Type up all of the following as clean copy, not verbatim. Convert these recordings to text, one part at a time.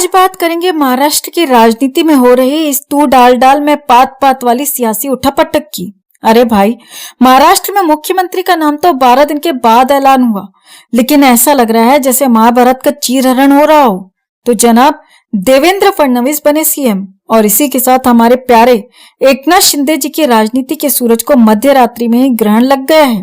आज बात करेंगे महाराष्ट्र की राजनीति में हो रही इस तू डाल डाल में पात पात वाली सियासी उठापटक की। अरे भाई, महाराष्ट्र में मुख्यमंत्री का नाम तो 12 दिन के बाद ऐलान हुआ, लेकिन ऐसा लग रहा है जैसे महाभारत का चीरहरण हो रहा हो। तो जनाब देवेंद्र फडणवीस बने सीएम और इसी के साथ हमारे प्यारे एकनाथ शिंदे जी की राजनीति के सूरज को मध्य रात्रि में ही ग्रहण लग गया है।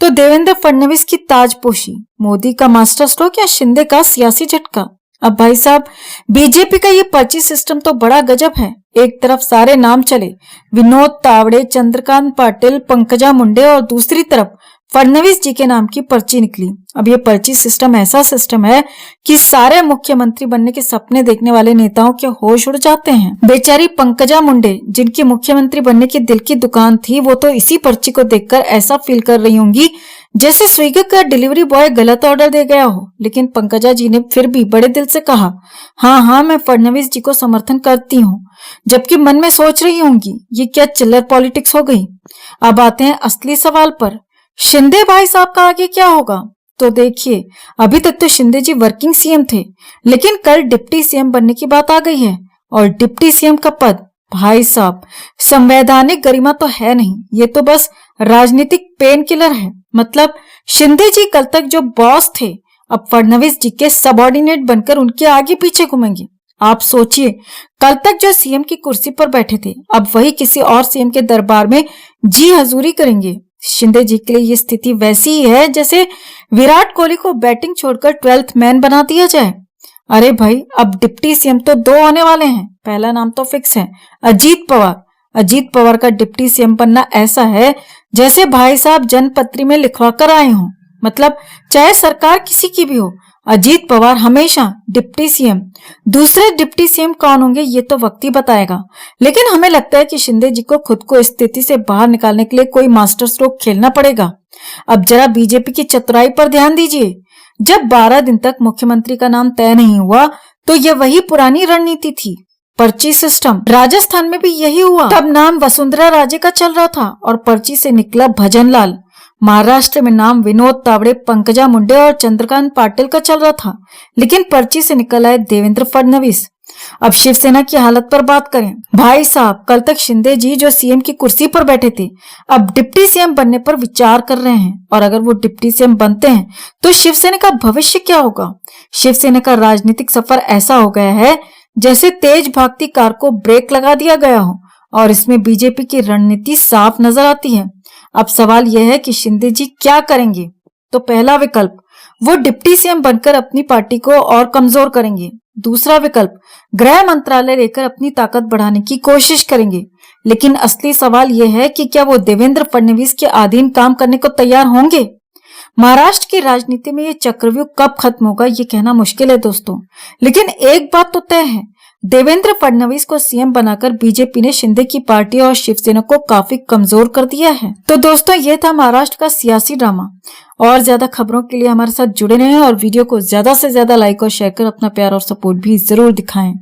तो देवेंद्र फडणवीस की ताजपोशी, मोदी का मास्टर स्ट्रोक या शिंदे का सियासी झटका। अब भाई साहब, बीजेपी का ये पर्ची सिस्टम तो बड़ा गजब है। एक तरफ सारे नाम चले, विनोद तावड़े, चंद्रकांत पाटिल, पंकजा मुंडे, और दूसरी तरफ फडणवीस जी के नाम की पर्ची निकली। अब ये पर्ची सिस्टम ऐसा सिस्टम है कि सारे मुख्यमंत्री बनने के सपने देखने वाले नेताओं के होश उड़ जाते हैं। बेचारी पंकजा मुंडे, जिनकी मुख्यमंत्री बनने की दिल की दुकान थी, वो तो इसी पर्ची को देखकर ऐसा फील कर रही होंगी जैसे स्विगी का डिलीवरी बॉय गलत ऑर्डर दे गया हो। लेकिन पंकजा जी ने फिर भी बड़े दिल से कहा, हाँ, मैं फडणवीस जी को समर्थन करती हूँ, जबकि मन में सोच रही होंगी ये क्या चिल्लर पॉलिटिक्स हो गई। अब आते हैं असली सवाल पर, शिंदे भाई साहब का आगे क्या होगा। तो देखिए, अभी तक तो शिंदे जी वर्किंग सीएम थे, लेकिन कल डिप्टी सीएम बनने की बात आ गई है। और डिप्टी सीएम का पद भाई साहब संवैधानिक गरिमा तो है नहीं, ये तो बस राजनीतिक पेन किलर है। मतलब शिंदे जी कल तक जो बॉस थे, अब फडणवीस जी के सबऑर्डिनेट बनकर उनके आगे पीछे घूमेंगे। आप सोचिए, कल तक जो सीएम की कुर्सी पर बैठे थे, अब वही किसी और सीएम के दरबार में जी हजूरी करेंगे। शिंदे जी के लिए ये स्थिति वैसी ही है जैसे विराट कोहली को बैटिंग छोड़कर 12th मैन बना दिया जाए। अरे भाई, अब डिप्टी सीएम तो 2 आने वाले हैं। पहला नाम तो फिक्स है, अजीत पवार। अजीत पवार का डिप्टी सीएम बनना ऐसा है जैसे भाई साहब जनपत्री में लिखवा कर आए हों। मतलब चाहे सरकार किसी की भी हो, अजीत पवार हमेशा डिप्टी सीएम। दूसरे डिप्टी सीएम कौन होंगे ये तो वक्त ही बताएगा, लेकिन हमें लगता है कि शिंदे जी को खुद को इस स्थिति से बाहर निकालने के लिए कोई मास्टर स्ट्रोक खेलना पड़ेगा। अब जरा बीजेपी की चतुराई पर ध्यान दीजिए। जब 12 दिन तक मुख्यमंत्री का नाम तय नहीं हुआ तो यह वही पुरानी रणनीति थी, पर्ची सिस्टम। राजस्थान में भी यही हुआ, तब नाम वसुंधरा राजे का चल रहा था और पर्ची से निकला भजनलाल। महाराष्ट्र में नाम विनोद तावड़े, पंकजा मुंडे और चंद्रकांत पाटिल का चल रहा था, लेकिन पर्ची से निकल आए देवेंद्र फडणवीस। अब शिवसेना की हालत पर बात करें, भाई साहब कल तक शिंदे जी जो सीएम की कुर्सी पर बैठे थे, अब डिप्टी सीएम बनने पर विचार कर रहे हैं। और अगर वो डिप्टी सीएम बनते हैं तो शिवसेना का भविष्य क्या होगा। शिवसेना का राजनीतिक सफर ऐसा हो गया है जैसे तेज भागती कार को ब्रेक लगा दिया गया हो, और इसमें बीजेपी की रणनीति साफ नजर आती है। अब सवाल यह है कि शिंदे जी क्या करेंगे। तो पहला विकल्प, वो डिप्टी सीएम बनकर अपनी पार्टी को और कमजोर करेंगे। दूसरा विकल्प, गृह मंत्रालय लेकर अपनी ताकत बढ़ाने की कोशिश करेंगे। लेकिन असली सवाल यह है कि क्या वो देवेंद्र फडणवीस के अधीन काम करने को तैयार होंगे। महाराष्ट्र की राजनीति में ये चक्रव्यूह कब खत्म होगा ये कहना मुश्किल है दोस्तों, लेकिन एक बात तो तय है, देवेंद्र फडणवीस को सीएम बनाकर बीजेपी ने शिंदे की पार्टी और शिवसेना को काफी कमजोर कर दिया है। तो दोस्तों, ये था महाराष्ट्र का सियासी ड्रामा। और ज्यादा खबरों के लिए हमारे साथ जुड़े रहें और वीडियो को ज्यादा से ज्यादा लाइक और शेयर कर अपना प्यार और सपोर्ट भी जरूर दिखाएं।